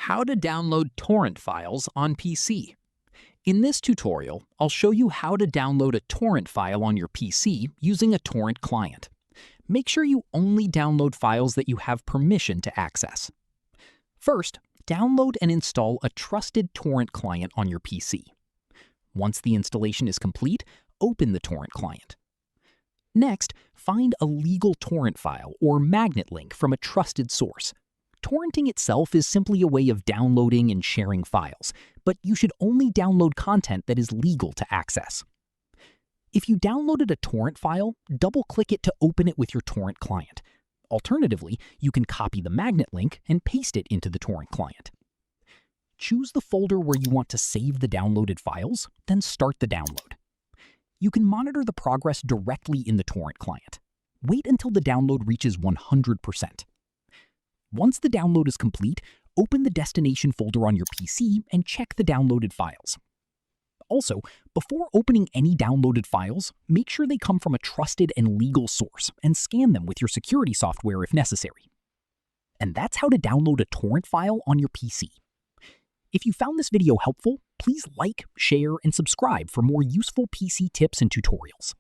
How to download torrent files on PC. In this tutorial, I'll show you how to download a torrent file on your PC using a torrent client. Make sure you only download files that you have permission to access. First, download and install a trusted torrent client on your PC. Once the installation is complete, open the torrent client. Next, find a legal torrent file or magnet link from a trusted source. Torrenting itself is simply a way of downloading and sharing files, but you should only download content that is legal to access. If you downloaded a torrent file, double-click it to open it with your torrent client. Alternatively, you can copy the magnet link and paste it into the torrent client. Choose the folder where you want to save the downloaded files, then start the download. You can monitor the progress directly in the torrent client. Wait until the download reaches 100%. Once the download is complete, open the destination folder on your PC and check the downloaded files. Also, before opening any downloaded files, make sure they come from a trusted and legal source and scan them with your security software if necessary. And that's how to download a torrent file on your PC. If you found this video helpful, please like, share, and subscribe for more useful PC tips and tutorials.